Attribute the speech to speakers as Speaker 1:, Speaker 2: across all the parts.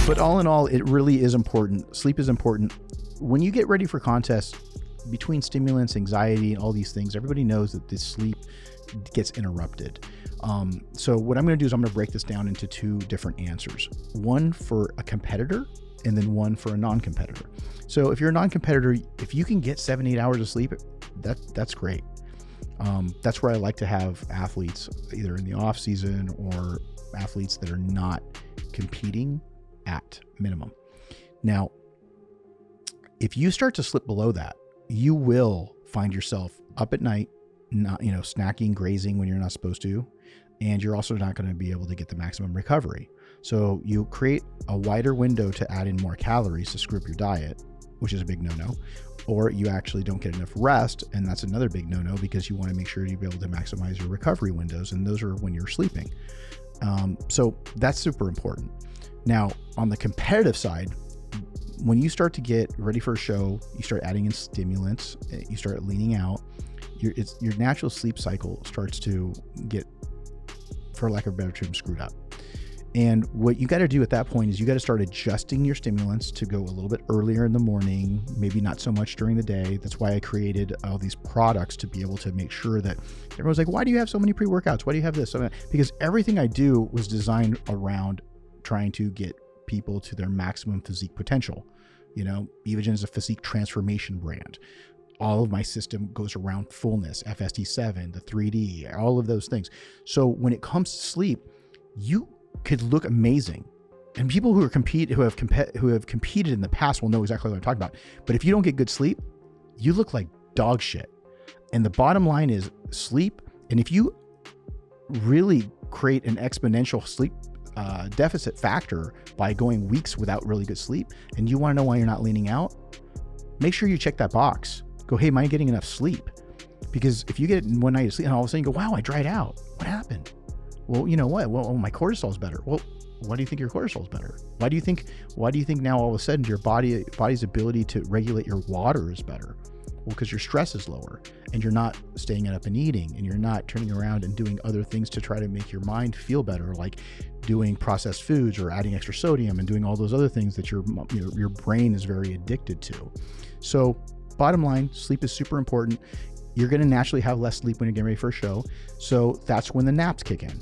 Speaker 1: But all in all, it really is important. Sleep is important. When you get ready for contests, between stimulants, anxiety, and all these things, everybody knows that this sleep gets interrupted. So what I'm going to do is I'm going to break this down into two different answers. One for a competitor and then one for a non-competitor. So if you're a non-competitor, if you can get 7-8 hours of sleep, that's great. That's where I like to have athletes either in the off season or athletes that are not competing at minimum. Now, if you start to slip below that, you will find yourself up at night, not, snacking, grazing when you're not supposed to, and you're also not going to be able to get the maximum recovery. So you create a wider window to add in more calories to screw up your diet, which is a big no-no, or you actually don't get enough rest, and that's another big no-no because you want to make sure you be able to maximize your recovery windows, and those are when you're sleeping. So that's super important. Now, on the competitive side, when you start to get ready for a show, you start adding in stimulants, you start leaning out, your natural sleep cycle starts to get, for lack of a better term, screwed up. And what you got to do at that point is you got to start adjusting your stimulants to go a little bit earlier in the morning, maybe not so much during the day. That's why I created all these products to be able to make sure that everyone's like, why do you have so many pre-workouts? Why do you have this? Because everything I do was designed around trying to get people to their maximum physique potential. Evogen is a physique transformation brand. All of my system goes around fullness, FST7, the 3D, all of those things. So when it comes to sleep, you could look amazing. And people who have competed in the past will know exactly what I'm talking about. But if you don't get good sleep, you look like dog shit. And the bottom line is sleep. And if you really create an exponential sleep deficit factor by going weeks without really good sleep, and you want to know why you're not leaning out, make sure you check that box. Go, hey, am I getting enough sleep? Because if you get one night of sleep and all of a sudden you go, wow, I dried out. What happened? Well, you know what? Well, my cortisol is better. Well, why do you think your cortisol is better? Why do you think now all of a sudden your body's ability to regulate your water is better? Well, because your stress is lower and you're not staying up and eating, and you're not turning around and doing other things to try to make your mind feel better, like doing processed foods or adding extra sodium and doing all those other things that your brain is very addicted to. So bottom line, sleep is super important. You're going to naturally have less sleep when you're getting ready for a show. So that's when the naps kick in.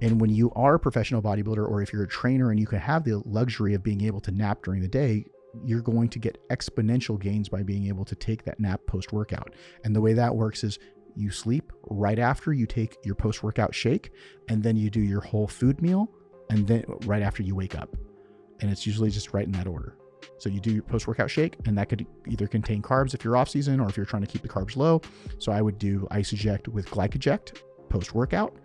Speaker 1: And when you are a professional bodybuilder, or if you're a trainer and you can have the luxury of being able to nap during the day, you're going to get exponential gains by being able to take that nap post-workout. And the way that works is you sleep right after you take your post-workout shake, and then you do your whole food meal, and then right after you wake up. And it's usually just right in that order. So you do your post-workout shake, and that could either contain carbs if you're off season, or if you're trying to keep the carbs low. So I would do Isoject with Glycoject post-workout,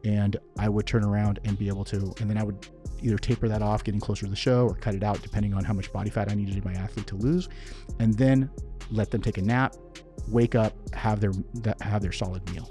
Speaker 1: and I would turn around and be able to, and then I would either taper that off getting closer to the show, or cut it out depending on how much body fat I needed my athlete to lose, and then let them take a nap, wake up, have their solid meal.